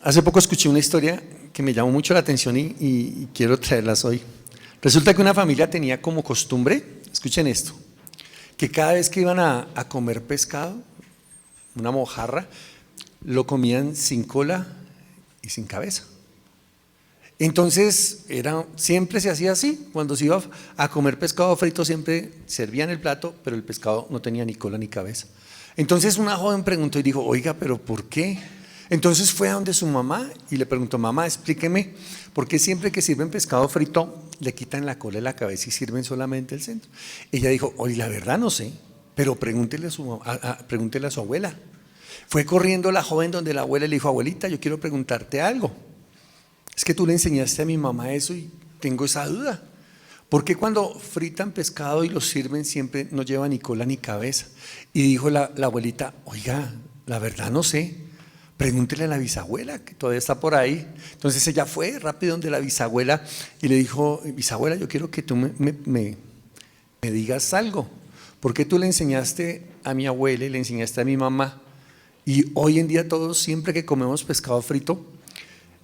Hace poco escuché una historia que me llamó mucho la atención y quiero traerlas hoy. Resulta que una familia tenía como costumbre, escuchen esto, que cada vez que iban a comer pescado, una mojarra, lo comían sin cola y sin cabeza. Entonces siempre se hacía así, cuando se iba a comer pescado frito siempre servían el plato, pero el pescado no tenía ni cola ni cabeza. Entonces una joven preguntó y dijo, oiga, ¿pero por qué? Entonces fue a donde su mamá y le preguntó, mamá, explíqueme, ¿por qué siempre que sirven pescado frito le quitan la cola y la cabeza y sirven solamente el centro? Ella dijo, oye, la verdad no sé, pero pregúntele a su abuela. Fue corriendo la joven donde la abuela y le dijo, abuelita, yo quiero preguntarte algo. Es que tú le enseñaste a mi mamá eso y tengo esa duda. ¿Por qué cuando fritan pescado y lo sirven siempre no lleva ni cola ni cabeza? Y dijo la abuelita, oiga, la verdad no sé. Pregúntele a la bisabuela, que todavía está por ahí. Entonces ella fue rápido donde la bisabuela y le dijo, bisabuela, yo quiero que tú me digas algo. ¿Por qué tú le enseñaste a mi abuela y le enseñaste a mi mamá? Y hoy en día todos, siempre que comemos pescado frito,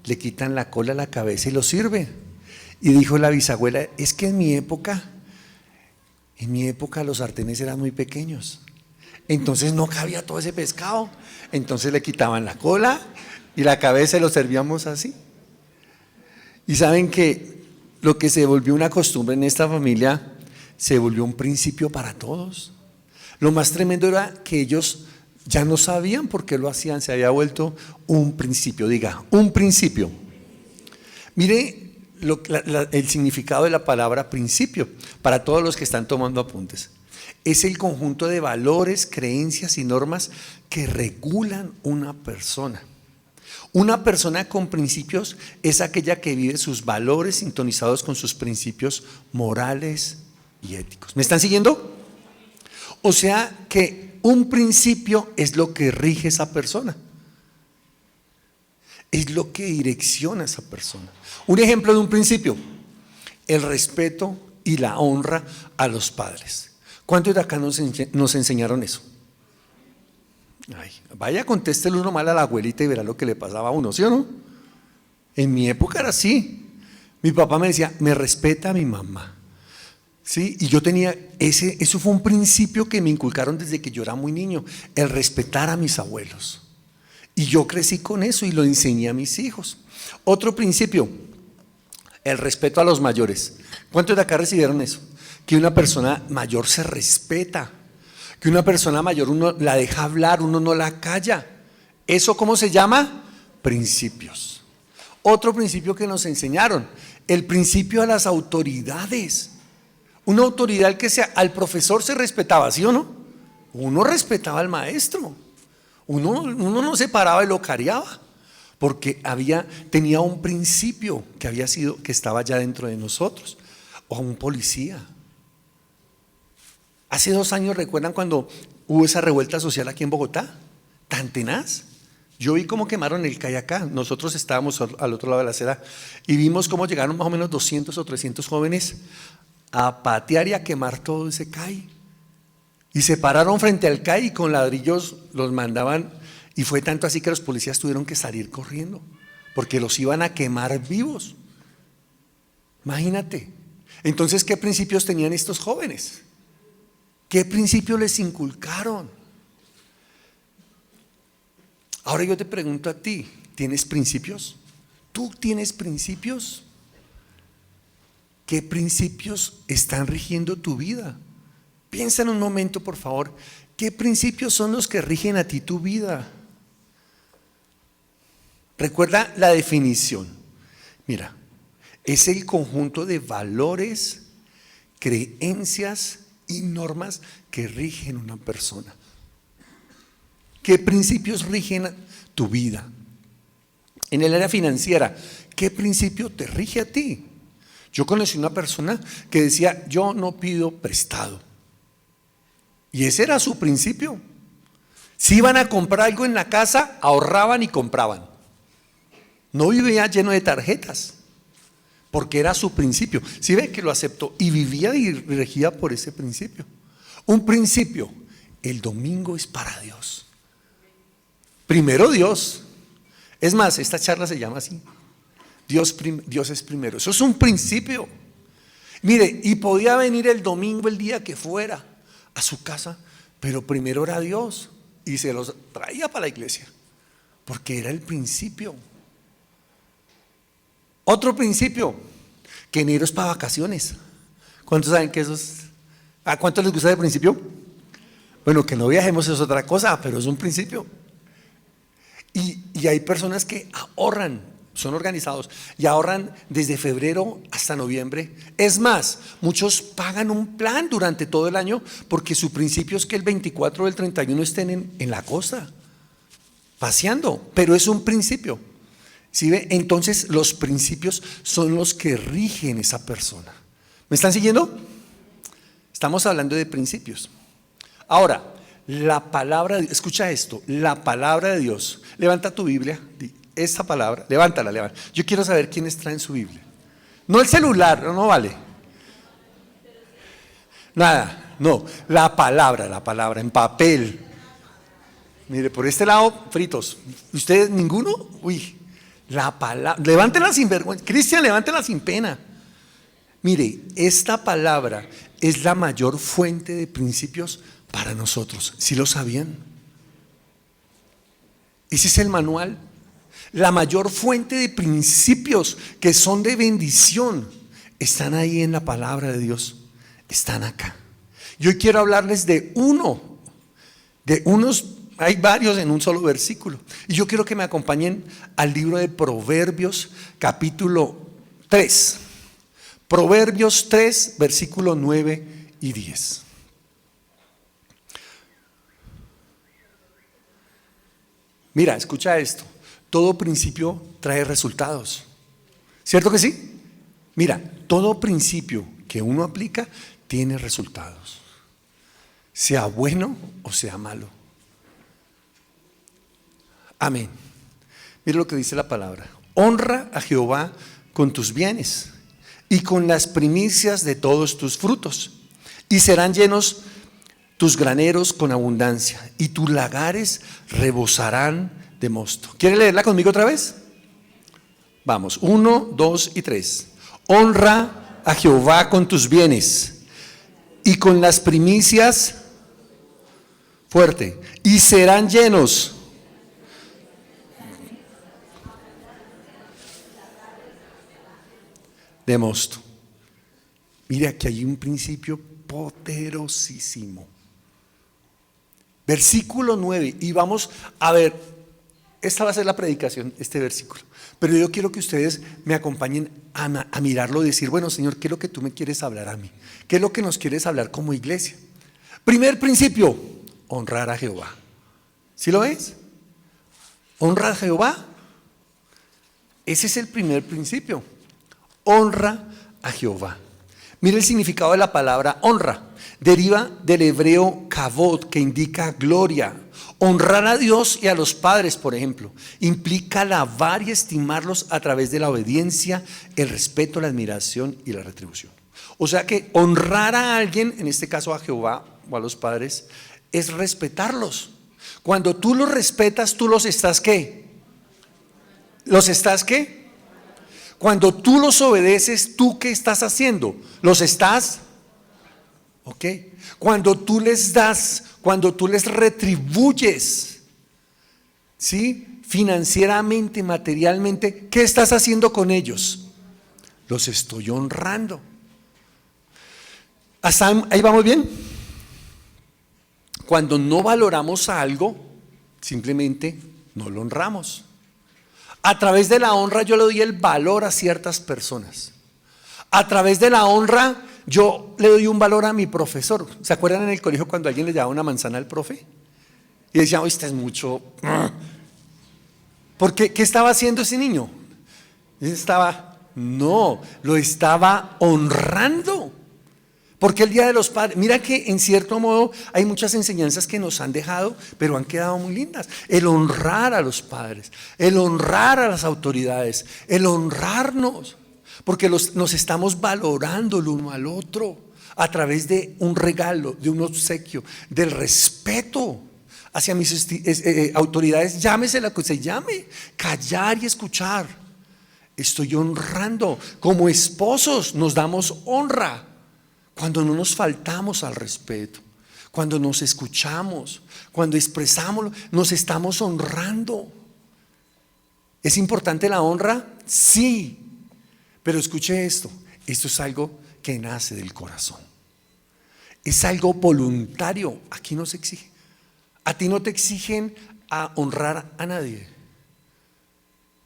le quitan la cola, la cabeza y lo sirven. Y dijo la bisabuela, es que en mi época los sartenes eran muy pequeños. Entonces no cabía todo ese pescado. Entonces le quitaban la cola y la cabeza y lo servíamos así. Y saben que lo que se volvió una costumbre en esta familia se volvió un principio para todos. Lo más tremendo era que ellos ya no sabían por qué lo hacían, se había vuelto un principio. Diga, un principio. Mire el significado de la palabra principio para todos los que están tomando apuntes. Es el conjunto de valores, creencias y normas que regulan una persona. Una persona con principios es aquella que vive sus valores sintonizados con sus principios morales y éticos. ¿Me están siguiendo? O sea que un principio es lo que rige esa persona. Es lo que direcciona a esa persona. Un ejemplo de un principio, el respeto y la honra a los padres. ¿Cuántos de acá nos enseñaron eso? Ay, vaya, contéstele uno mal a la abuelita y verá lo que le pasaba a uno, ¿sí o no? En mi época era así. Mi papá me decía, me respeta a mi mamá. ¿Sí? Y yo tenía eso fue un principio que me inculcaron desde que yo era muy niño, el respetar a mis abuelos. Y yo crecí con eso y lo enseñé a mis hijos. Otro principio, el respeto a los mayores. ¿Cuántos de acá recibieron eso? Que una persona mayor se respeta, que una persona mayor uno la deja hablar, uno no la calla. ¿Eso cómo se llama? Principios. Otro principio que nos enseñaron, el principio a las autoridades. Una autoridad que al profesor se respetaba, ¿sí o no? Uno respetaba al maestro, uno no se paraba y lo cariaba, porque tenía un principio que estaba ya dentro de nosotros, o un policía. Hace 2 años, ¿recuerdan cuando hubo esa revuelta social aquí en Bogotá? Tan tenaz. Yo vi cómo quemaron el CAI acá. Nosotros estábamos al otro lado de la acera y vimos cómo llegaron más o menos 200 o 300 jóvenes a patear y a quemar todo ese CAI. Y se pararon frente al CAI y con ladrillos los mandaban. Y fue tanto así que los policías tuvieron que salir corriendo porque los iban a quemar vivos. Imagínate. Entonces, ¿qué principios tenían estos jóvenes? ¿Qué principios les inculcaron? Ahora yo te pregunto a ti, ¿tienes principios? ¿Tú tienes principios? ¿Qué principios están rigiendo tu vida? Piensa en un momento, por favor, ¿qué principios son los que rigen a ti tu vida? Recuerda la definición. Mira, es el conjunto de valores, creencias y normas que rigen una persona. ¿Qué principios rigen tu vida? En el área financiera, ¿qué principio te rige a ti? Yo conocí una persona que decía, yo no pido prestado. Y ese era su principio. Si iban a comprar algo en la casa, ahorraban y compraban. No vivía lleno de tarjetas, porque era su principio. Si ve que lo aceptó y vivía y regía por ese principio. Un principio, el domingo es para Dios. Primero Dios. Es más, esta charla se llama así. Dios es primero. Eso es un principio. Mire, y podía venir el domingo, el día que fuera, a su casa, pero primero era Dios y se los traía para la iglesia, porque era el principio. Otro principio, que enero es para vacaciones. ¿Cuántos saben que eso es? ¿A cuántos les gusta el principio? Bueno, que no viajemos es otra cosa, pero es un principio. Y hay personas que ahorran, son organizados y ahorran desde febrero hasta noviembre. Es más, muchos pagan un plan durante todo el año porque su principio es que el 24 o el 31 estén en la costa, paseando, pero es un principio. ¿Sí ve? Entonces los principios son los que rigen esa persona. ¿Me están siguiendo? Estamos hablando de principios. Ahora, la palabra de Dios, escucha esto, la palabra de Dios. Levanta tu Biblia, esta palabra, levántala. Yo quiero saber quiénes traen su Biblia. No el celular, no vale. Nada, no, la palabra en papel. Mire, por este lado, fritos. ¿Ustedes ninguno? Uy, la palabra, levántela sin vergüenza. Cristian, levántela sin pena. Mire, esta palabra es la mayor fuente de principios para nosotros. ¿Sí lo sabían? Ese es el manual. La mayor fuente de principios que son de bendición están ahí en la palabra de Dios. Están acá. Yo quiero hablarles de unos, hay varios en un solo versículo. Y yo quiero que me acompañen al libro de Proverbios, capítulo 3. Proverbios 3, versículo 9 y 10. Mira, escucha esto. Todo principio trae resultados. ¿Cierto que sí? Mira, todo principio que uno aplica tiene resultados. Sea bueno o sea malo. Amén. Mira lo que dice la palabra. Honra a Jehová con tus bienes y con las primicias de todos tus frutos, y serán llenos tus graneros con abundancia, y tus lagares rebosarán de mosto. ¿Quiere leerla conmigo otra vez? Vamos, 1, 2 y 3. Honra a Jehová con tus bienes y con las primicias, fuerte, y serán llenos de mosto. Mire, aquí hay un principio poderosísimo. Versículo 9, y vamos a ver, esta va a ser la predicación, este versículo, pero yo quiero que ustedes me acompañen a mirarlo y decir, bueno, Señor, ¿qué es lo que tú me quieres hablar a mí? ¿Qué es lo que nos quieres hablar como iglesia? Primer principio, honrar a Jehová. ¿Sí lo ves? Honra a Jehová. Ese es el primer principio. Honra a Jehová. Mira el significado de la palabra honra. Deriva del hebreo kavod, que indica gloria. Honrar a Dios y a los padres, por ejemplo, implica alabar y estimarlos a través de la obediencia, el respeto, la admiración y la retribución. O sea que honrar a alguien, en este caso a Jehová o a los padres, es respetarlos. Cuando tú los respetas, tú los estás ¿qué? ¿Los estás qué? Cuando tú los obedeces, ¿tú qué estás haciendo? ¿Los estás? ¿Ok? Cuando tú les das, cuando tú les retribuyes, ¿sí? Financieramente, materialmente, ¿qué estás haciendo con ellos? Los estoy honrando. ¿Hasta ahí vamos bien? Cuando no valoramos algo, simplemente no lo honramos. A través de la honra yo le doy el valor a ciertas personas. A través de la honra yo le doy un valor a mi profesor. ¿Se acuerdan en el colegio cuando alguien le daba una manzana al profe? Y decía, oh, este es mucho. Porque, ¿qué estaba haciendo ese niño? Lo estaba honrando. Porque el Día de los Padres, mira que en cierto modo hay muchas enseñanzas que nos han dejado, pero han quedado muy lindas. El honrar a los padres, el honrar a las autoridades, el honrarnos, porque nos estamos valorando el uno al otro a través de un regalo, de un obsequio, del respeto. hacia mis autoridades, llámese la que se llame, callar y escuchar. Estoy honrando. Como esposos nos damos honra cuando no nos faltamos al respeto, cuando nos escuchamos, cuando expresamos, nos estamos honrando. ¿Es importante la honra? Sí, pero escuche esto es algo que nace del corazón, es algo voluntario. Aquí no se exige. A ti no te exigen a honrar a nadie,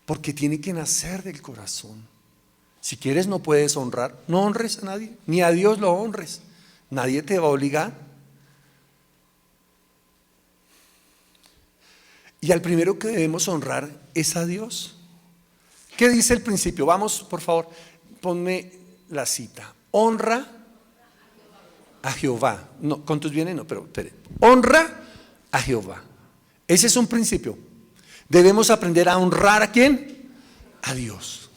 porque tiene que nacer del corazón. Si quieres no puedes honrar, no honres a nadie, ni a Dios lo honres, nadie te va a obligar. Y al primero que debemos honrar es a Dios. ¿Qué dice el principio? Vamos, por favor, ponme la cita. Honra a Jehová. No, ¿cuántos vienen? No, pero espere. Honra a Jehová. Ese es un principio. Debemos aprender a honrar ¿a quién? A Dios.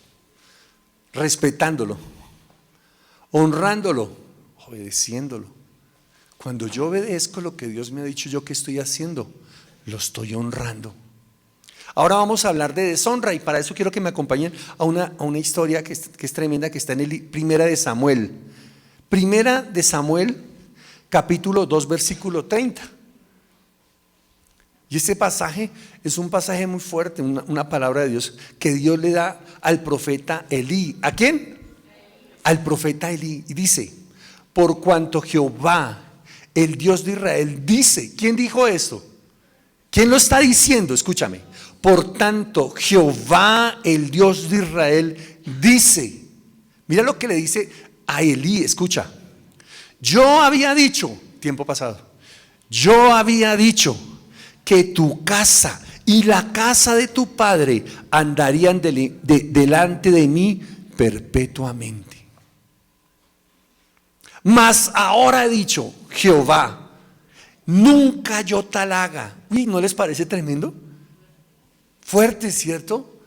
Respetándolo, honrándolo, obedeciéndolo. Cuando yo obedezco lo que Dios me ha dicho yo que estoy haciendo, lo estoy honrando. Ahora vamos a hablar de deshonra, y para eso quiero que me acompañen a una historia que es tremenda, que está en Primera de Samuel. Primera de Samuel, capítulo 2, versículo 30. Y este pasaje es un pasaje muy fuerte, una palabra de Dios que Dios le da al profeta Elí. ¿A quién? Al profeta Elí. Y dice: por cuanto Jehová, el Dios de Israel, dice. ¿Quién dijo esto? ¿Quién lo está diciendo? Escúchame. Por tanto, Jehová, el Dios de Israel, dice. Mira lo que le dice a Elí, escucha. Yo había dicho, tiempo pasado, yo había dicho que tu casa y la casa de tu padre andarían delante de mí perpetuamente. Mas ahora he dicho, Jehová, nunca yo tal haga. Uy, ¿no les parece tremendo? Fuerte, ¿cierto?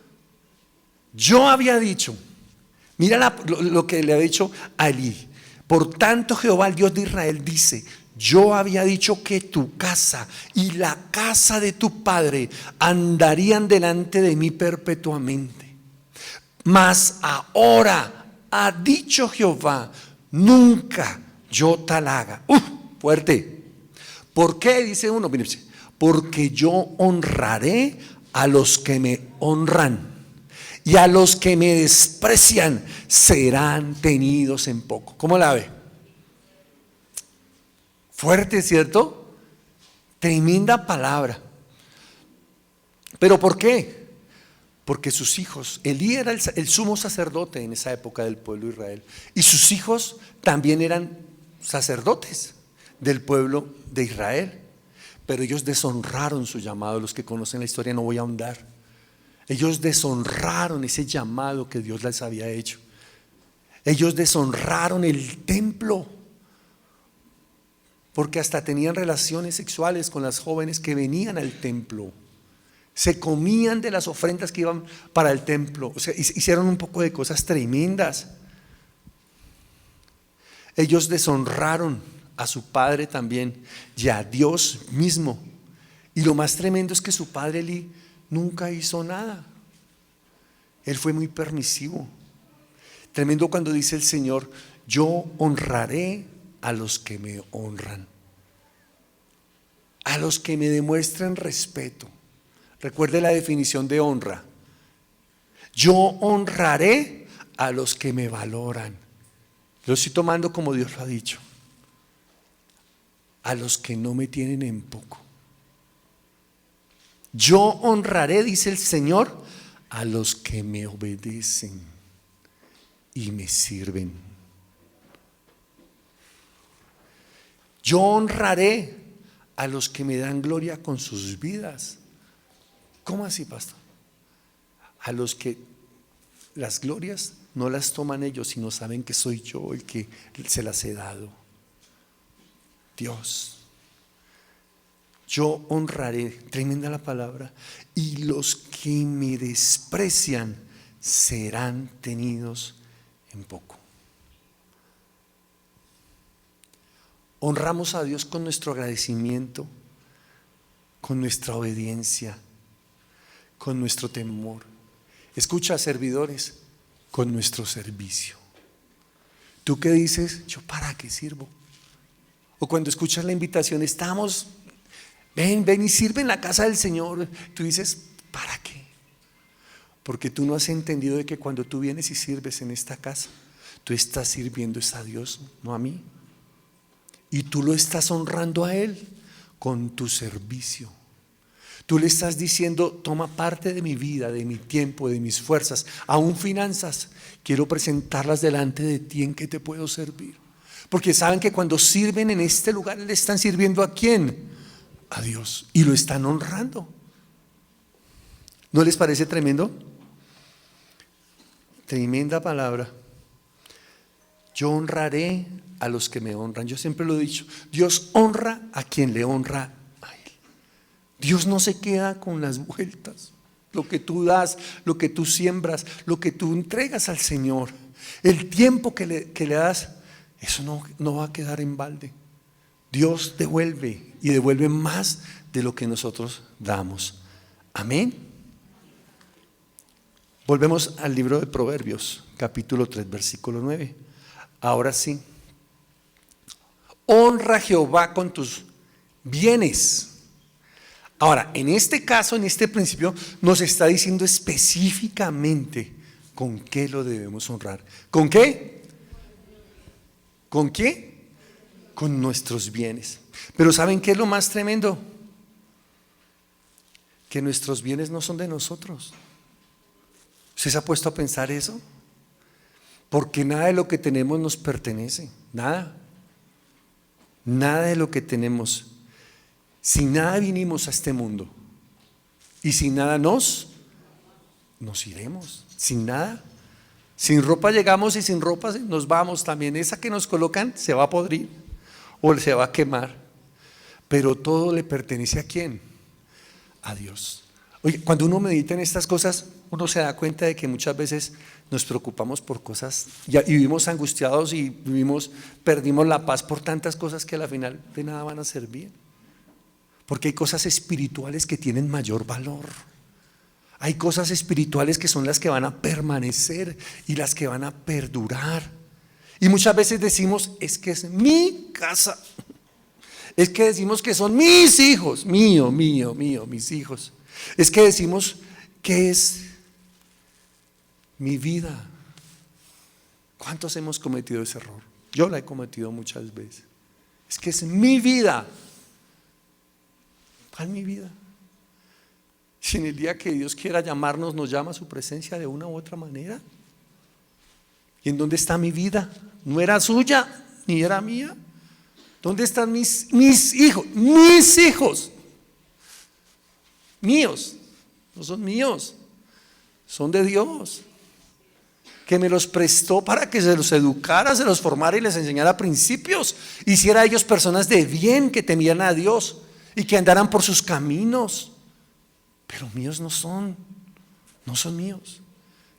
Yo había dicho, mira lo que le había dicho a Elí. Por tanto, Jehová, el Dios de Israel, dice: yo había dicho que tu casa y la casa de tu padre andarían delante de mí perpetuamente. Mas ahora ha dicho Jehová, nunca yo tal haga. Fuerte. ¿Por qué? Dice uno, porque yo honraré a los que me honran, y a los que me desprecian serán tenidos en poco. ¿Cómo la ve? Fuerte, ¿cierto? Tremenda palabra. ¿Pero por qué? Porque sus hijos, Elí era el sumo sacerdote en esa época del pueblo de Israel, y sus hijos también eran sacerdotes del pueblo de Israel, pero ellos deshonraron su llamado. Los que conocen la historia, no voy a ahondar. Ellos deshonraron ese llamado que Dios les había hecho. Ellos deshonraron el templo, porque hasta tenían relaciones sexuales con las jóvenes que venían al templo. Se comían de las ofrendas que iban para el templo. O sea, hicieron un poco de cosas tremendas. Ellos deshonraron a su padre también y a Dios mismo. Y lo más tremendo es que su padre Elí nunca hizo nada. Él fue muy permisivo. Tremendo cuando dice el Señor: yo honraré a los que me honran, a los que me demuestran respeto. Recuerde la definición de honra. Yo honraré a los que me valoran. Lo estoy tomando como Dios lo ha dicho. A los que no me tienen en poco. Yo honraré, dice el Señor, a los que me obedecen y me sirven. Yo honraré a los que me dan gloria con sus vidas. ¿Cómo así, pastor? A los que las glorias no las toman ellos, sino saben que soy yo el que se las he dado. Dios. Yo honraré, tremenda la palabra, y los que me desprecian serán tenidos en poco. Honramos a Dios con nuestro agradecimiento, con nuestra obediencia, con nuestro temor. Escucha, servidores, con nuestro servicio. ¿Tú qué dices? ¿Yo para qué sirvo? O cuando escuchas la invitación, estamos, ven y sirve en la casa del Señor. Tú dices, ¿para qué? Porque tú no has entendido de que cuando tú vienes y sirves en esta casa, tú estás sirviendo es a Dios, no a mí. Y tú lo estás honrando a Él con tu servicio. Tú le estás diciendo, toma parte de mi vida, de mi tiempo, de mis fuerzas, aún finanzas. Quiero presentarlas delante de ti, ¿en qué te puedo servir? Porque saben que cuando sirven en este lugar, le están sirviendo ¿a quién? A Dios. Y lo están honrando. ¿No les parece tremendo? Tremenda palabra. Yo honraré a los que me honran. Yo siempre lo he dicho. Dios honra a quien le honra a Él. Dios no se queda con las vueltas. Lo que tú das, lo que tú siembras, lo que tú entregas al Señor, el tiempo que le das, eso no va a quedar en balde. Dios devuelve y devuelve más de lo que nosotros damos. Amén. Volvemos al libro de Proverbios, capítulo 3, versículo 9. Ahora sí, honra a Jehová con tus bienes. Ahora, en este caso, en este principio, nos está diciendo específicamente con qué lo debemos honrar. ¿Con qué? ¿Con qué? Con nuestros bienes. Pero ¿saben qué es lo más tremendo? Que nuestros bienes no son de nosotros. ¿Usted se ha puesto a pensar eso? Porque nada de lo que tenemos nos pertenece. Nada. Nada de lo que tenemos. Sin nada vinimos a este mundo. Y sin nada nos iremos. Sin nada. Sin ropa llegamos y sin ropa nos vamos también. Esa que nos colocan se va a podrir o se va a quemar. Pero todo le pertenece ¿a quién? A Dios. Oye, cuando uno medita en estas cosas, uno se da cuenta de que muchas veces nos preocupamos por cosas y vivimos angustiados y perdimos la paz por tantas cosas que al final de nada van a servir. Porque hay cosas espirituales que tienen mayor valor. Hay cosas espirituales que son las que van a permanecer y las que van a perdurar. Y muchas veces decimos, es que es mi casa. Es que decimos que son mis hijos, mío, mis hijos. Es que decimos que es mi vida. ¿Cuántos hemos cometido ese error? Yo la he cometido muchas veces. Es que es mi vida. ¿Cuál mi vida? Si en el día que Dios quiera llamarnos, nos llama a su presencia de una u otra manera. ¿Y en dónde está mi vida? No era suya, ni era mía. ¿Dónde están mis hijos? Mis hijos. Míos. No son míos. Son de Dios. Que me los prestó para que se los educara, se los formara y les enseñara principios. Hiciera a ellos personas de bien que temieran a Dios y que andaran por sus caminos. Pero míos no son míos.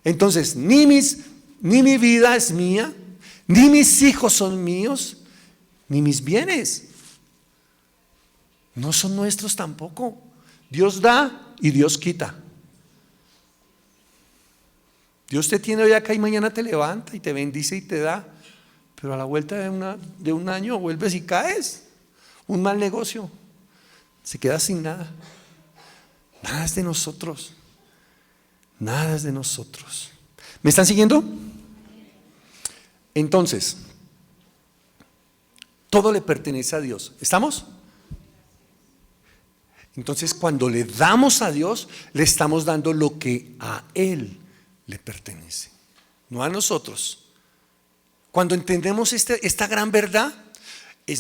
Entonces, ni mi vida es mía, ni mis hijos son míos, ni mis bienes. No son nuestros tampoco. Dios da y Dios quita. Dios te tiene hoy acá y mañana te levanta y te bendice y te da. Pero a la vuelta de un año vuelves y caes. Un mal negocio. Se queda sin nada. Nada es de nosotros. Nada es de nosotros. ¿Me están siguiendo? Entonces, todo le pertenece a Dios. ¿Estamos? Entonces, cuando le damos a Dios, le estamos dando lo que a Él le pertenece, no a nosotros. Cuando entendemos esta gran verdad,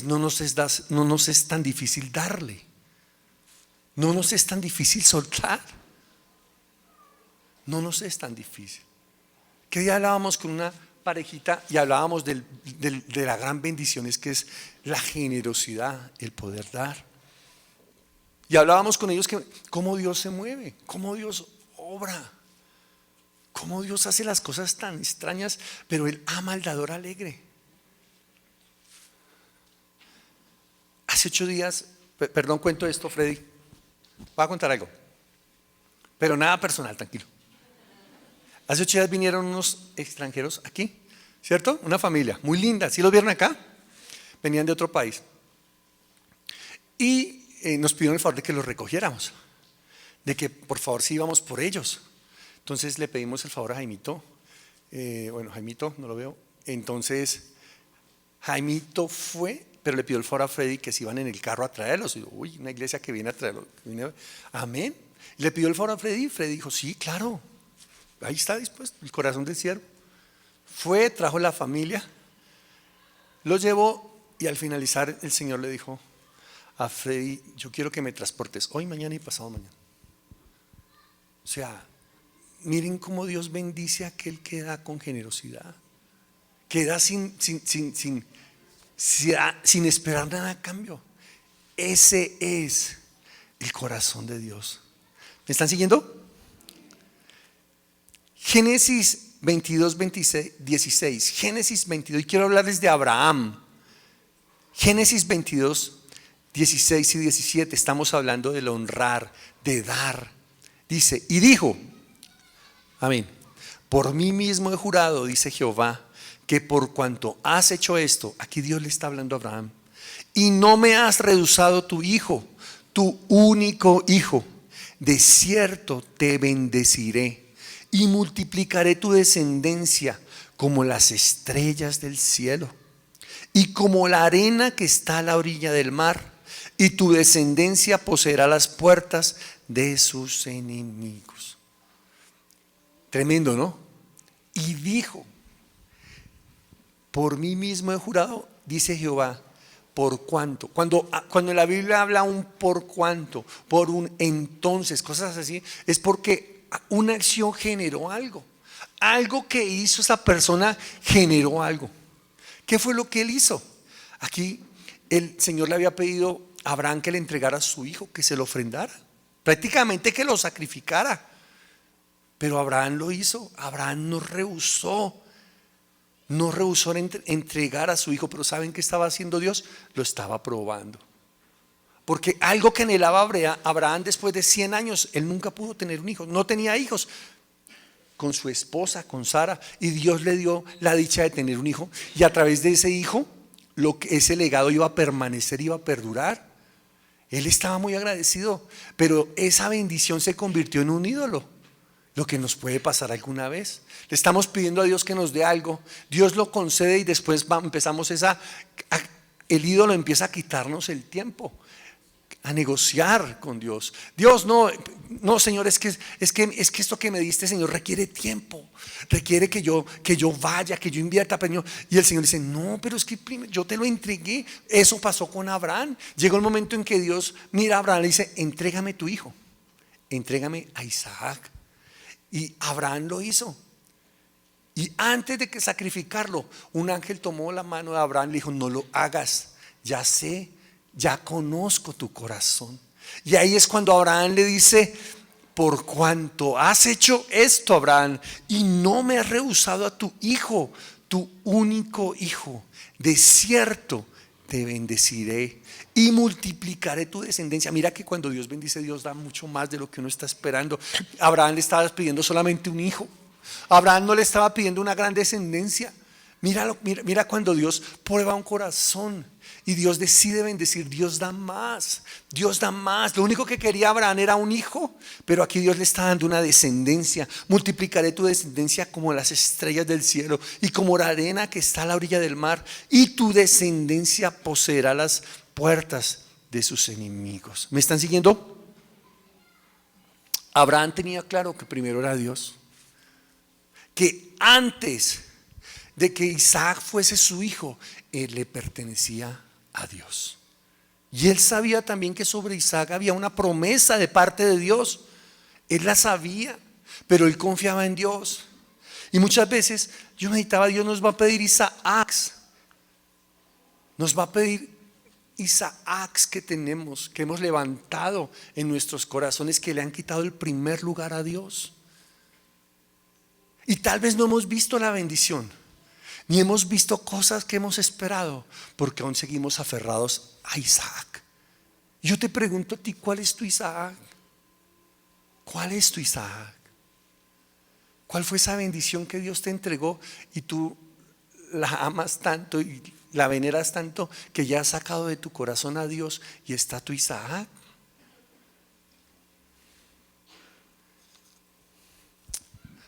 no nos es tan difícil darle. No nos es tan difícil soltar. No nos es tan difícil. Que día hablábamos con una parejita y hablábamos de la gran bendición es que es la generosidad, el poder dar. Y hablábamos con ellos que cómo Dios se mueve, cómo Dios obra, cómo Dios hace las cosas tan extrañas, pero Él ama al dador alegre. Hace 8 días, perdón, cuento esto, Freddy. Voy a contar algo, pero nada personal, tranquilo. Hace 8 días vinieron unos extranjeros aquí, ¿cierto? Una familia muy linda, ¿sí los vieron acá? Venían de otro país. Y nos pidieron el favor de que los recogiéramos, de que por favor sí íbamos por ellos. Entonces le pedimos el favor a Jaimito. Bueno, Jaimito, no lo veo. Entonces Jaimito fue, pero le pidió el favor a Freddy que se iban en el carro a traerlos. Y yo, uy, una iglesia que viene a traerlos. Amén. Y le pidió el favor a Freddy. Freddy dijo, sí, claro. Ahí está dispuesto, el corazón del siervo. Fue, trajo la familia, lo llevó y al finalizar el Señor le dijo a Freddy, yo quiero que me transportes hoy, mañana y pasado mañana. O sea, miren cómo Dios bendice a aquel que da con generosidad, que da sin esperar nada a cambio. Ese es el corazón de Dios. ¿Me están siguiendo? Génesis 22, 16. Génesis 22, y quiero hablarles de Abraham. Génesis 22, 16 y 17. Estamos hablando del honrar, de dar. Dice, y dijo, amén, por mí mismo he jurado, dice Jehová, que por cuanto has hecho esto, aquí Dios le está hablando a Abraham, y no me has rehusado tu hijo, tu único hijo, de cierto te bendeciré y multiplicaré tu descendencia como las estrellas del cielo y como la arena que está a la orilla del mar, y tu descendencia poseerá las puertas de sus enemigos. Tremendo, ¿no? Y dijo, por mí mismo he jurado, dice Jehová, por cuanto. Cuando en la Biblia habla un por cuanto, por un entonces, cosas así, es porque una acción generó algo. Algo que hizo esa persona generó algo. ¿Qué fue lo que él hizo? Aquí el Señor le había pedido a Abraham que le entregara a su hijo, que se lo ofrendara, prácticamente que lo sacrificara. Pero Abraham lo hizo. Abraham no rehusó entregar a su hijo. Pero ¿saben qué estaba haciendo Dios? Lo estaba probando. Porque algo que anhelaba Abraham después de 100 años, él nunca pudo tener un hijo, no tenía hijos con su esposa, con Sara, y Dios le dio la dicha de tener un hijo, y a través de ese hijo, ese legado iba a permanecer, iba a perdurar. Él estaba muy agradecido, pero esa bendición se convirtió en un ídolo. Lo que nos puede pasar alguna vez. Le estamos pidiendo a Dios que nos dé algo, Dios lo concede y después empezamos el ídolo empieza a quitarnos el tiempo, a negociar con Dios. Dios, no Señor, es que esto que me diste, Señor, requiere tiempo, requiere que yo vaya, que yo invierta. Y el Señor dice, no, pero es que yo te lo entregué. Eso pasó con Abraham. Llegó el momento en que Dios mira a Abraham y le dice, entrégame tu hijo, entrégame a Isaac. Y Abraham lo hizo. Y antes de que sacrificarlo, un ángel tomó la mano de Abraham y le dijo, no lo hagas, ya sé, ya conozco tu corazón. Y ahí es cuando Abraham le dice, por cuanto has hecho esto, Abraham, y no me has rehusado a tu hijo, tu único hijo, de cierto te bendeciré y multiplicaré tu descendencia. Mira que cuando Dios bendice, Dios da mucho más de lo que uno está esperando. Abraham le estaba pidiendo solamente un hijo. Abraham no le estaba pidiendo una gran descendencia. Mira cuando Dios prueba un corazón y Dios decide bendecir. Dios da más, Dios da más. Lo único que quería Abraham era un hijo, pero aquí Dios le está dando una descendencia. Multiplicaré tu descendencia como las estrellas del cielo y como la arena que está a la orilla del mar, y tu descendencia poseerá las puertas de sus enemigos. ¿Me están siguiendo? Abraham tenía claro que primero era Dios, que antes de que Isaac fuese su hijo, él le pertenecía a Dios. Y él sabía también que sobre Isaac había una promesa de parte de Dios. Él la sabía, pero él confiaba en Dios. Y muchas veces yo meditaba, Dios nos va a pedir Isaacs, nos va a pedir Isaacs que tenemos, que hemos levantado en nuestros corazones, que le han quitado el primer lugar a Dios. Y tal vez no hemos visto la bendición, ni hemos visto cosas que hemos esperado, porque aún seguimos aferrados a Isaac. Yo te pregunto a ti, ¿cuál es tu Isaac? ¿Cuál es tu Isaac? ¿Cuál fue esa bendición que Dios te entregó y tú la amas tanto y la veneras tanto que ya has sacado de tu corazón a Dios y está tu Isaac?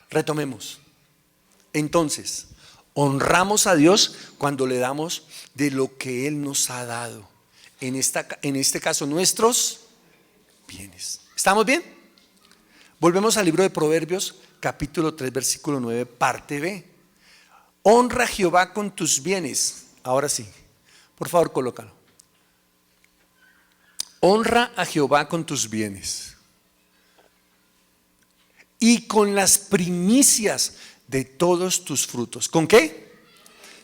Retomemos. Entonces, honramos a Dios cuando le damos de lo que Él nos ha dado. En este caso, nuestros bienes. ¿Estamos bien? Volvemos al libro de Proverbios, capítulo 3, versículo 9, parte B. Honra a Jehová con tus bienes. Ahora sí, por favor, colócalo. Honra a Jehová con tus bienes y con las primicias de todos tus frutos. ¿Con qué?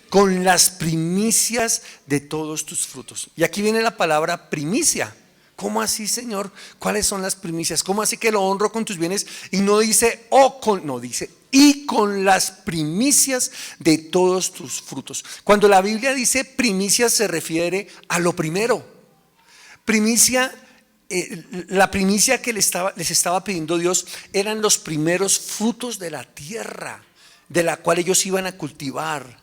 Con las primicias de todos tus frutos. Y aquí viene la palabra primicia. ¿Cómo así, Señor? ¿Cuáles son las primicias? ¿Cómo así que lo honro con tus bienes? Y no dice no dice y con las primicias de todos tus frutos. Cuando la Biblia dice primicias se refiere a lo primero. Primicia, la primicia que les estaba pidiendo Dios eran los primeros frutos de la tierra, de la cual ellos iban a cultivar.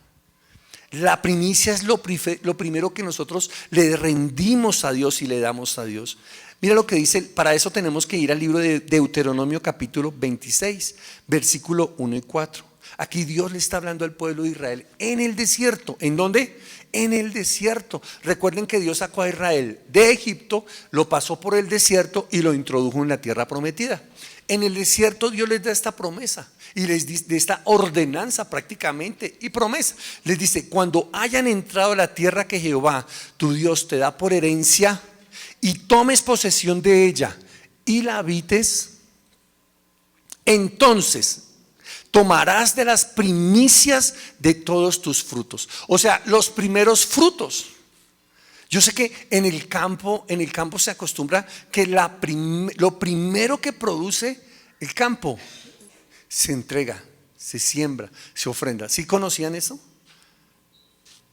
La primicia es lo primero que nosotros le rendimos a Dios y le damos a Dios. Mira lo que dice, para eso tenemos que ir al libro de Deuteronomio capítulo 26, versículo 1 y 4. Aquí Dios le está hablando al pueblo de Israel en el desierto. ¿En dónde? En el desierto. Recuerden que Dios sacó a Israel de Egipto, lo pasó por el desierto y lo introdujo en la tierra prometida. En el desierto Dios les da esta promesa y les dice de esta ordenanza prácticamente y promesa. Les dice: cuando hayan entrado a la tierra que Jehová tu Dios te da por herencia y tomes posesión de ella y la habites, entonces tomarás de las primicias de todos tus frutos. O sea, los primeros frutos. Yo sé que en el campo se acostumbra que lo primero que produce el campo se entrega, se siembra, se ofrenda. ¿Sí conocían eso?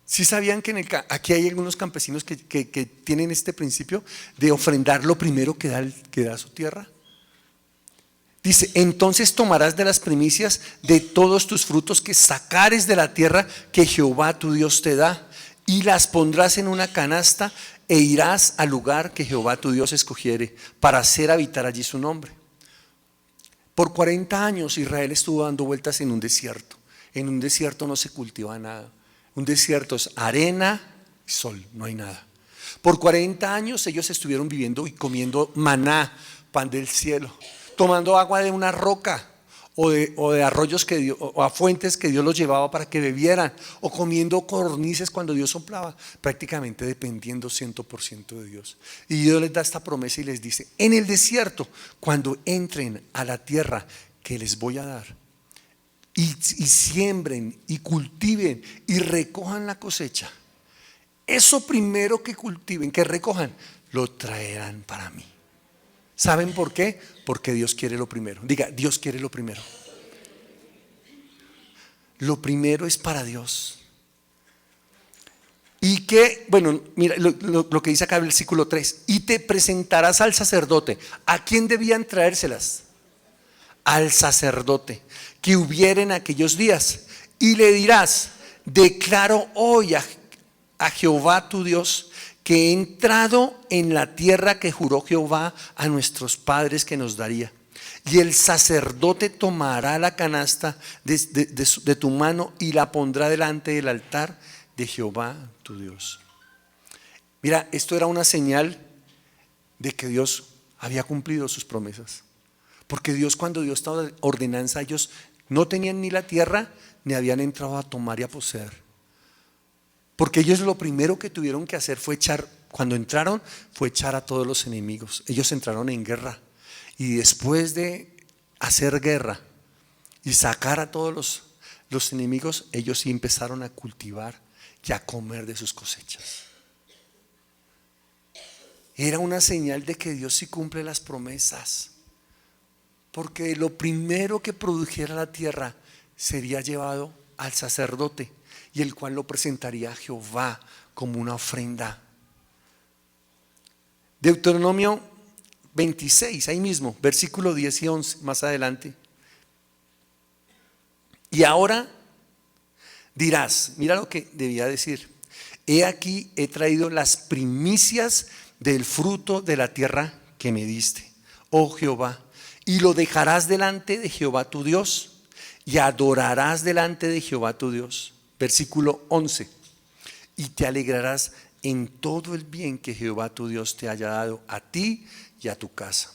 ¿Sí sabían que aquí hay algunos campesinos que tienen este principio de ofrendar lo primero que da su tierra? Dice: entonces tomarás de las primicias de todos tus frutos que sacares de la tierra que Jehová tu Dios te da, y las pondrás en una canasta e irás al lugar que Jehová tu Dios escogiere para hacer habitar allí su nombre. Por 40 años Israel estuvo dando vueltas en un desierto. En un desierto no se cultiva nada. Un desierto es arena y sol, no hay nada. Por 40 años ellos estuvieron viviendo y comiendo maná, pan del cielo, tomando agua de una roca o de arroyos o a fuentes que Dios los llevaba para que bebieran, o comiendo codornices cuando Dios soplaba, prácticamente dependiendo 100% de Dios. Y Dios les da esta promesa y les dice: en el desierto, cuando entren a la tierra que les voy a dar y siembren y cultiven y recojan la cosecha, eso primero que cultiven, que recojan, lo traerán para mí. ¿Saben por qué? Porque Dios quiere lo primero. Diga: Dios quiere lo primero. Lo primero es para Dios. Y que, bueno, mira lo que dice acá el versículo 3: y te presentarás al sacerdote. ¿A quién debían traérselas? Al sacerdote que hubiera en aquellos días, y le dirás: declaro hoy a Jehová tu Dios que he entrado en la tierra que juró Jehová a nuestros padres que nos daría. Y el sacerdote tomará la canasta de tu mano y la pondrá delante del altar de Jehová tu Dios. Mira, esto era una señal de que Dios había cumplido sus promesas. Porque Dios, cuando dio esta ordenanza, ellos no tenían ni la tierra ni habían entrado a tomar y a poseer. Porque ellos lo primero que tuvieron que hacer fue cuando entraron, fue echar a todos los enemigos. Ellos entraron en guerra. Y después de hacer guerra y sacar a todos los enemigos, ellos sí empezaron a cultivar y a comer de sus cosechas. Era una señal de que Dios sí cumple las promesas. Porque lo primero que produjera la tierra sería llevado al sacerdote, y el cual lo presentaría a Jehová como una ofrenda. Deuteronomio 26, ahí mismo, versículo 10 y 11, más adelante. Y ahora dirás, mira lo que debía decir: he aquí, he traído las primicias del fruto de la tierra que me diste, oh Jehová, y lo dejarás delante de Jehová tu Dios, y adorarás delante de Jehová tu Dios. Versículo 11, y te alegrarás en todo el bien que Jehová tu Dios te haya dado a ti y a tu casa,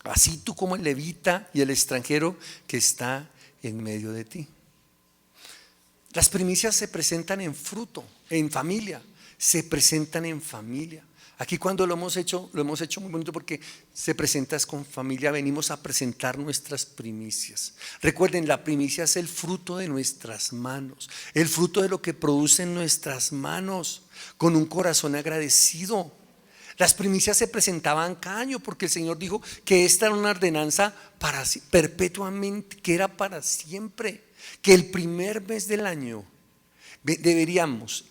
así tú como el levita y el extranjero que está en medio de ti. Las primicias se presentan en fruto, en familia, se presentan en familia. Aquí cuando lo hemos hecho muy bonito porque se presenta con familia. Venimos a presentar nuestras primicias. Recuerden, la primicia es el fruto de nuestras manos, el fruto de lo que producen nuestras manos, con un corazón agradecido. Las primicias se presentaban cada año porque el Señor dijo que esta era una ordenanza para perpetuamente, que era para siempre, que el primer mes del año deberíamos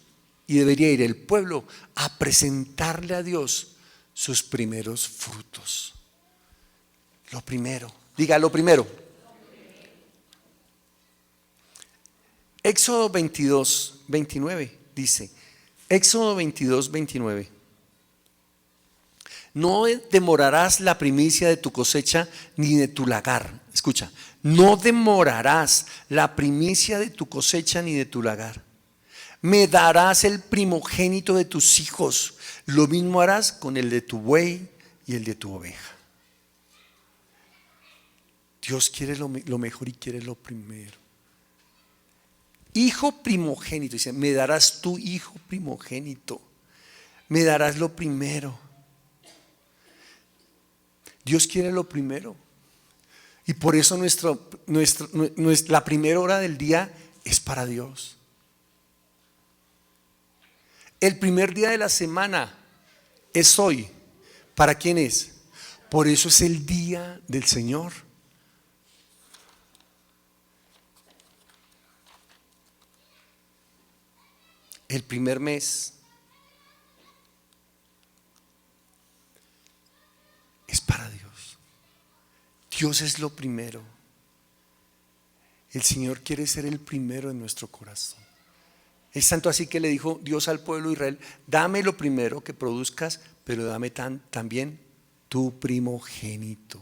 y debería ir el pueblo a presentarle a Dios sus primeros frutos. Lo primero, diga lo primero. Éxodo 22, 29 dice, Éxodo 22, 29. No demorarás la primicia de tu cosecha ni de tu lagar. Escucha, no demorarás la primicia de tu cosecha ni de tu lagar. Me darás el primogénito de tus hijos. Lo mismo harás con el de tu buey y el de tu oveja. Dios quiere lo mejor y quiere lo primero. Hijo primogénito, dice, me darás tu hijo primogénito. Me darás lo primero. Dios quiere lo primero. Y por eso la primera hora del día es para Dios. El primer día de la semana es hoy. ¿Para quién es? Por eso es el día del Señor. El primer mes es para Dios. Dios es lo primero. El Señor quiere ser el primero en nuestro corazón. Es tanto así que le dijo Dios al pueblo de Israel: dame lo primero que produzcas, pero dame también tu primogénito.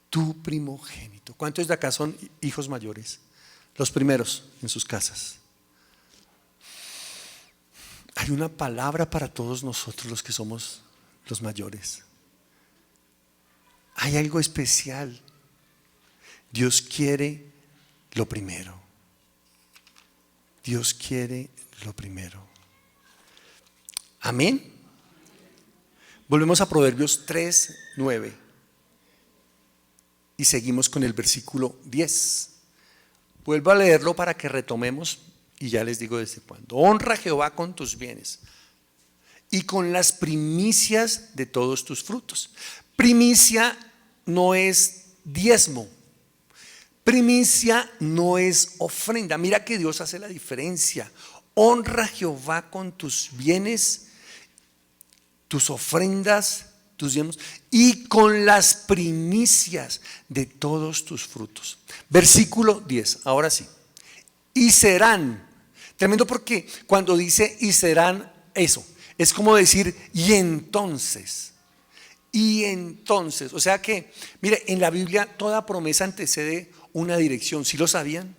Tu primogénito. ¿Cuántos de acá son hijos mayores? Los primeros en sus casas. Hay una palabra para todos nosotros los que somos los mayores. Hay algo especial. Dios quiere lo primero. Dios quiere lo primero. Amén. Volvemos a Proverbios 3, 9. Y seguimos con el versículo 10. Vuelvo a leerlo para que retomemos y ya les digo desde cuándo. Honra a Jehová con tus bienes y con las primicias de todos tus frutos. Primicia no es diezmo. Primicia no es ofrenda. Mira que Dios hace la diferencia. Honra a Jehová con tus bienes, tus ofrendas, tus diezmos y con las primicias de todos tus frutos. Versículo 10, ahora sí. Y serán, tremendo porque cuando dice y serán, eso es como decir y entonces. Y entonces, o sea que, mire, en la Biblia toda promesa antecede una dirección. ¿Sí lo sabían?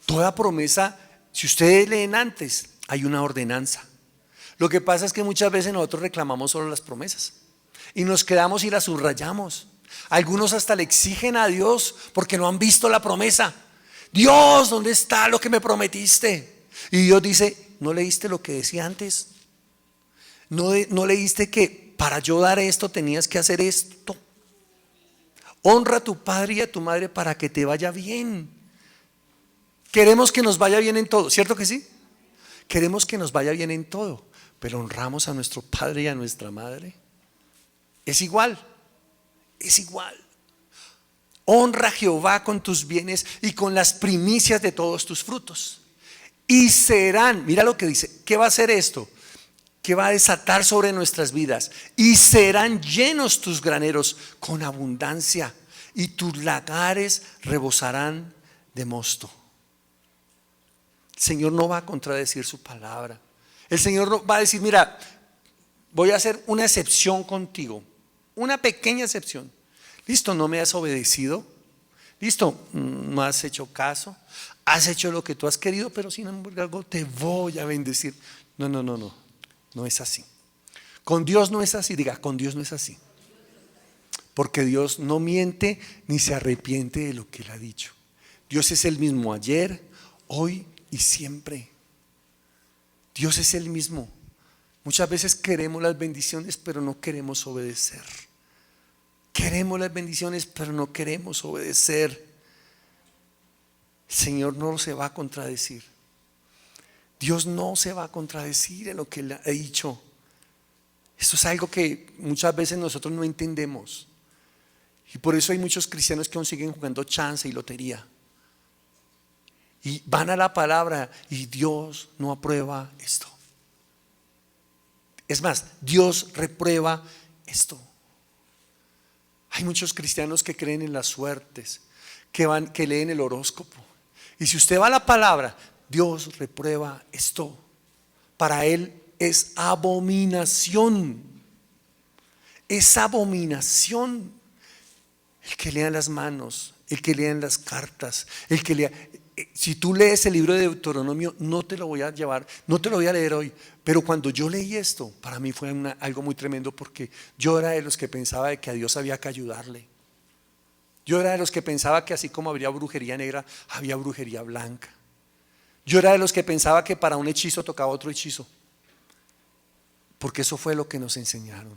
Toda promesa, si ustedes leen antes, hay una ordenanza. Lo que pasa es que muchas veces nosotros reclamamos solo las promesas y nos quedamos y las subrayamos. Algunos hasta le exigen a Dios porque no han visto la promesa. Dios, ¿dónde está lo que me prometiste? Y Dios dice: ¿no leíste lo que decía antes? ¿No leíste que para yo dar esto tenías que hacer esto? Honra a tu padre y a tu madre para que te vaya bien. Queremos que nos vaya bien en todo, ¿cierto que sí? Queremos que nos vaya bien en todo, pero honramos a nuestro padre y a nuestra madre. Es igual. Honra a Jehová con tus bienes y con las primicias de todos tus frutos. Y serán, mira lo que dice, ¿qué va a ser esto? que va a desatar sobre nuestras vidas. Y serán llenos tus graneros con abundancia, y tus lagares rebosarán de mosto. El Señor no va a contradecir su palabra. El Señor no va a decir: mira, voy a hacer una excepción contigo, una pequeña excepción. Listo, no me has obedecido. Listo, no has hecho caso. Has hecho lo que tú has querido, pero sin embargo te voy a bendecir. No, no, no, no. No es así. Con Dios no es así. Diga, con Dios no es así. Porque Dios no miente ni se arrepiente de lo que Él ha dicho. Dios es el mismo ayer, hoy y siempre. Dios es el mismo. Muchas veces queremos las bendiciones, pero no queremos obedecer. Queremos las bendiciones, pero no queremos obedecer. El Señor no se va a contradecir. Dios no se va a contradecir en lo que Él ha dicho. Esto es algo que muchas veces nosotros no entendemos. Y por eso hay muchos cristianos que aún siguen jugando chance y lotería. Y van a la palabra y Dios no aprueba esto. Es más, Dios reprueba esto. Hay muchos cristianos que creen en las suertes, que leen el horóscopo. Y si usted va a la palabra, Dios reprueba esto. Para Él es abominación. Es abominación. El que lea las manos, el que lea las cartas, el que lea. Si tú lees el libro de Deuteronomio, no te lo voy a llevar, no te lo voy a leer hoy. Pero cuando yo leí esto, para mí fue algo muy tremendo, porque yo era de los que pensaba de que a Dios había que ayudarle. Yo era de los que pensaba que así como habría brujería negra, había brujería blanca. Yo era de los que pensaba que para un hechizo tocaba otro hechizo, porque eso fue lo que nos enseñaron.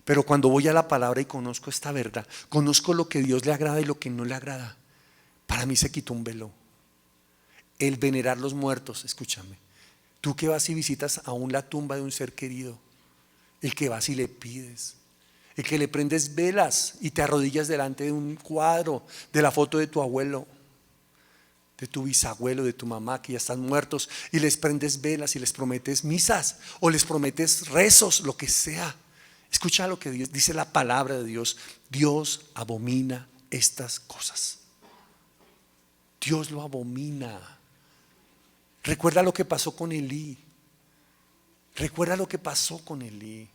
Pero cuando voy a la palabra y conozco esta verdad, conozco lo que Dios le agrada y lo que no le agrada, para mí se quitó un velo. El venerar los muertos, escúchame. Tú que vas y visitas aún la tumba de un ser querido, el que vas y le pides, el que le prendes velas y te arrodillas delante de un cuadro, de la foto de tu abuelo, de tu bisabuelo, de tu mamá que ya están muertos, y les prendes velas y les prometes misas o les prometes rezos, lo que sea. Escucha lo que Dios, dice la palabra de Dios. Dios abomina estas cosas. Dios lo abomina. Recuerda lo que pasó con Elí. Recuerda lo que pasó con Elí.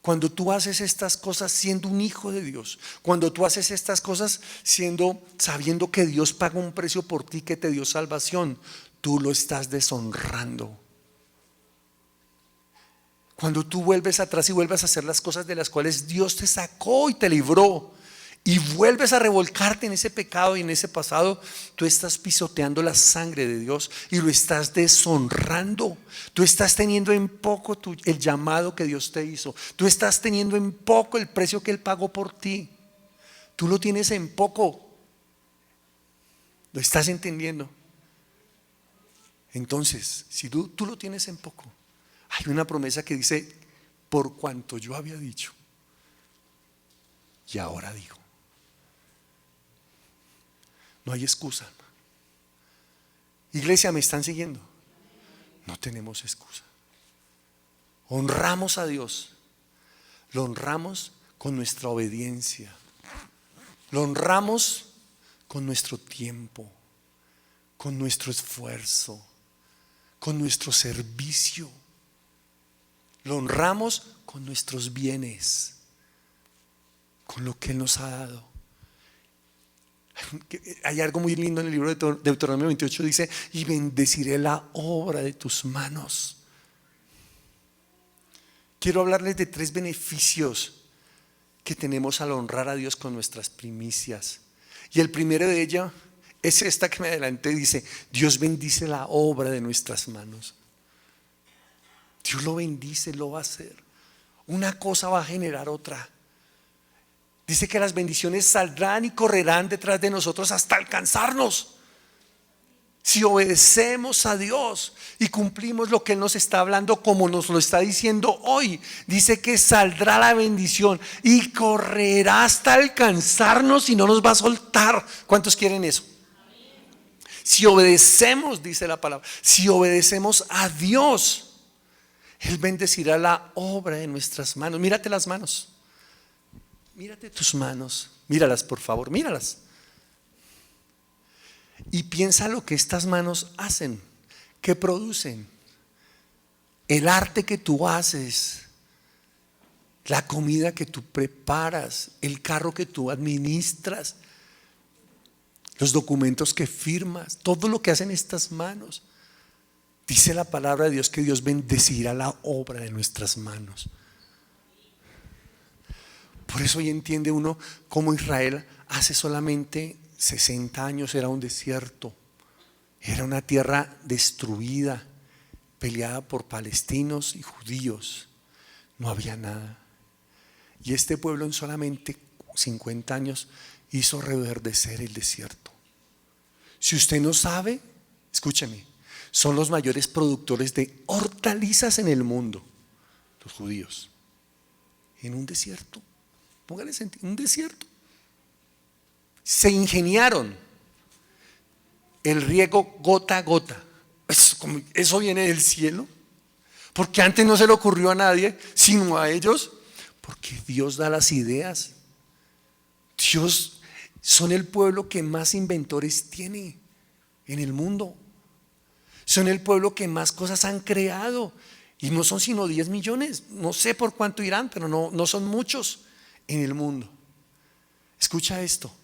Cuando tú haces estas cosas siendo un hijo de Dios, cuando tú haces estas cosas sabiendo que Dios paga un precio por ti, que te dio salvación, tú lo estás deshonrando. Cuando tú vuelves atrás y vuelves a hacer las cosas de las cuales Dios te sacó y te libró, y vuelves a revolcarte en ese pecado y en ese pasado, tú estás pisoteando la sangre de Dios y lo estás deshonrando. Tú estás teniendo en poco el llamado que Dios te hizo. Tú estás teniendo en poco el precio que Él pagó por ti. Tú lo tienes en poco. ¿Lo estás entendiendo? Entonces, si tú lo tienes en poco, hay una promesa que dice: por cuanto yo había dicho, y ahora digo. No hay excusa. Iglesia, ¿me están siguiendo? No tenemos excusa. Honramos a Dios. Lo honramos con nuestra obediencia. Lo honramos con nuestro tiempo, con nuestro esfuerzo, con nuestro servicio. Lo honramos con nuestros bienes, con lo que Él nos ha dado. Hay algo muy lindo en el libro de Deuteronomio 28, dice: y bendeciré la obra de tus manos. Quiero hablarles de 3 beneficios que tenemos al honrar a Dios con nuestras primicias. Y el primero de ellos es esta que me adelanté, dice: Dios bendice la obra de nuestras manos. Dios lo bendice, lo va a hacer. Una cosa va a generar otra. Dice que las bendiciones saldrán y correrán detrás de nosotros hasta alcanzarnos. Si obedecemos a Dios y cumplimos lo que Él nos está hablando, como nos lo está diciendo hoy, dice que saldrá la bendición y correrá hasta alcanzarnos y no nos va a soltar. ¿Cuántos quieren eso? Si obedecemos, dice la palabra, si obedecemos a Dios, Él bendecirá la obra de nuestras manos. Mírate las manos. Mírate tus manos. Míralas, por favor, míralas. Y piensa lo que estas manos hacen, que producen. El arte que tú haces, la comida que tú preparas, el carro que tú administras, los documentos que firmas, todo lo que hacen estas manos. Dice la palabra de Dios que Dios bendecirá la obra de nuestras manos. Por eso hoy entiende uno cómo Israel hace solamente 60 años era un desierto, era una tierra destruida, peleada por palestinos y judíos, no había nada. Y este pueblo en solamente 50 años hizo reverdecer el desierto. Si usted no sabe, escúcheme, son los mayores productores de hortalizas en el mundo, los judíos, en un desierto. Póngale sentido, un desierto. Se ingeniaron el riego gota a gota. Eso viene del cielo, porque antes no se le ocurrió a nadie, sino a ellos, porque Dios da las ideas. Dios son el pueblo que más inventores tiene en el mundo. Son el pueblo que más cosas han creado. Y no son sino 10 millones. No sé por cuánto irán, pero no son muchos en el mundo. Escucha esto.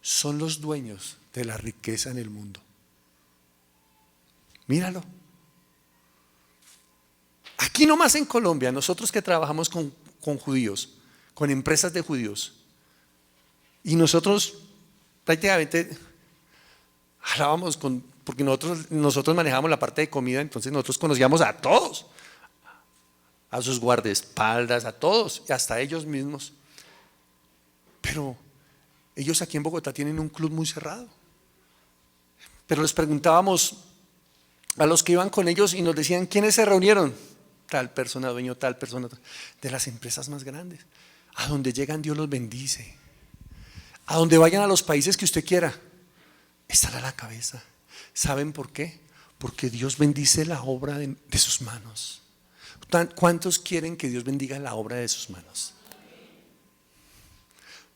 Son los dueños de la riqueza en el mundo. Míralo. Aquí nomás en Colombia, nosotros que trabajamos con judíos, con empresas de judíos, y nosotros prácticamente hablábamos porque nosotros manejamos la parte de comida, entonces nosotros conocíamos a todos, a sus guardaespaldas, a todos, y hasta ellos mismos. Pero ellos aquí en Bogotá tienen un club muy cerrado. Pero les preguntábamos a los que iban con ellos y nos decían, ¿quiénes se reunieron? Tal persona, dueño, tal persona, de las empresas más grandes. A donde llegan Dios los bendice. A donde vayan a los países que usted quiera, estará a la cabeza. ¿Saben por qué? Porque Dios bendice la obra de sus manos. ¿Cuántos quieren que Dios bendiga la obra de sus manos?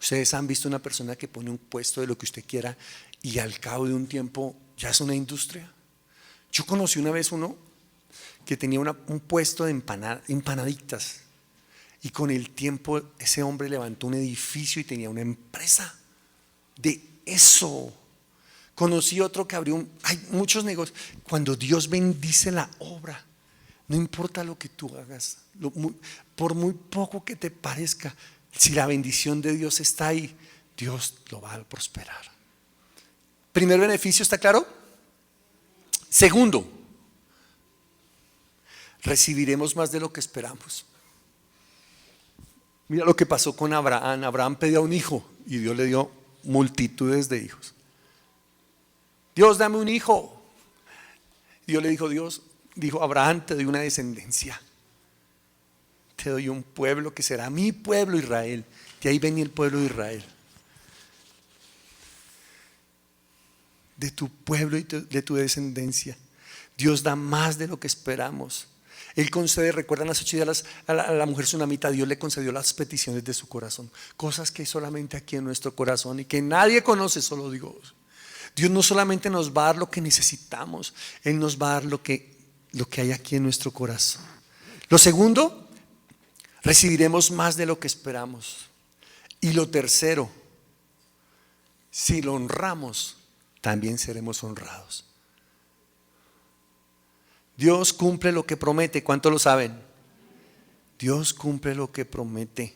Ustedes han visto una persona que pone un puesto de lo que usted quiera y al cabo de un tiempo ya es una industria. Yo conocí una vez uno que tenía un puesto de empanaditas y con el tiempo ese hombre levantó un edificio y tenía una empresa de eso. Conocí otro que abrió hay muchos negocios. Cuando Dios bendice la obra, no importa lo que tú hagas, por muy poco que te parezca, si la bendición de Dios está ahí, Dios lo va a prosperar. Primer beneficio, ¿está claro? Segundo, recibiremos más de lo que esperamos. Mira lo que pasó con Abraham. Abraham pedía un hijo y Dios le dio multitudes de hijos. Dios, dame un hijo. Dios le dijo, Abraham, te doy una descendencia. Te doy un pueblo que será mi pueblo Israel. De ahí venía el pueblo de Israel. De tu pueblo y de tu descendencia. Dios da más de lo que esperamos. Él concede, recuerdan las 8 días a la mujer tsunamita, Dios le concedió las peticiones de su corazón. Cosas que solamente aquí en nuestro corazón y que nadie conoce, solo Dios. Dios no solamente nos va a dar lo que necesitamos, Él nos va a dar lo que hay aquí en nuestro corazón. Lo segundo, recibiremos más de lo que esperamos. Y lo tercero, si lo honramos, también seremos honrados. Dios cumple lo que promete. ¿Cuánto lo saben? Dios cumple lo que promete,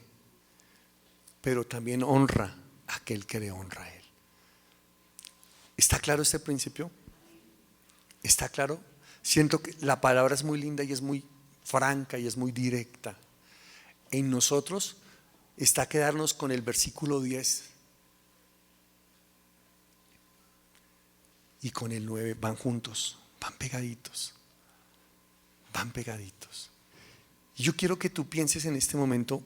pero también honra a aquel que le honra a Él. ¿Está claro este principio? ¿Está claro? Siento que la palabra es muy linda y es muy franca y es muy directa. En nosotros está quedarnos con el versículo 10 y con el 9, van juntos, van pegaditos. Van pegaditos. Y yo quiero que tú pienses en este momento,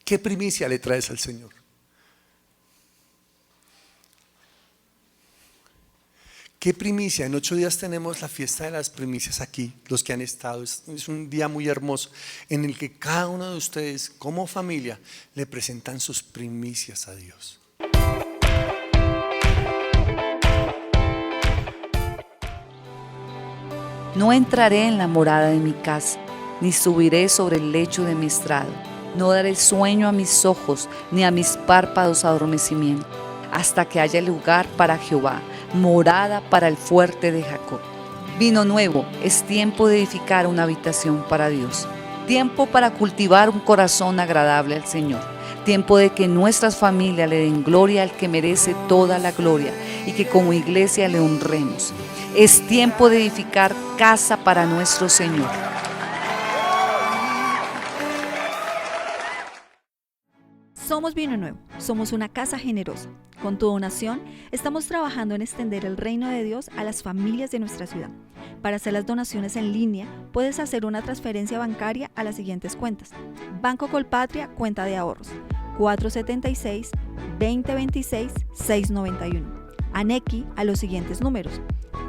¿qué primicia le traes al Señor? ¿Qué primicia? En 8 días tenemos la fiesta de las primicias aquí, los que han estado. Es un día muy hermoso en el que cada uno de ustedes, como familia, le presentan sus primicias a Dios. No entraré en la morada de mi casa, ni subiré sobre el lecho de mi estrado. No daré sueño a mis ojos, ni a mis párpados adormecimiento, hasta que haya lugar para Jehová, morada para el fuerte de Jacob. Vino nuevo, es tiempo de edificar una habitación para Dios. Tiempo para cultivar un corazón agradable al Señor. Tiempo de que nuestras familias le den gloria al que merece toda la gloria y que como iglesia le honremos. Es tiempo de edificar casa para nuestro Señor. Somos Vino Nuevo, somos una casa generosa. Con tu donación, estamos trabajando en extender el reino de Dios a las familias de nuestra ciudad. Para hacer las donaciones en línea, puedes hacer una transferencia bancaria a las siguientes cuentas. Banco Colpatria, cuenta de ahorros, 476-2026-691. Anequi a los siguientes números,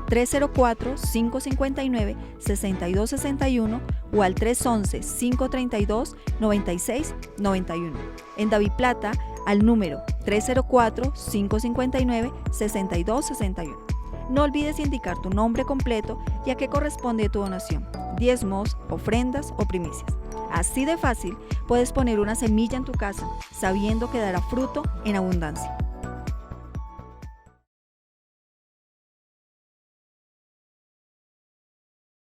304-559-6261 o al 311-532-9691. En David Plata, al número 304-559-6261. No olvides indicar tu nombre completo y a qué corresponde tu donación, diezmos, ofrendas o primicias. Así de fácil, puedes poner una semilla en tu casa, sabiendo que dará fruto en abundancia.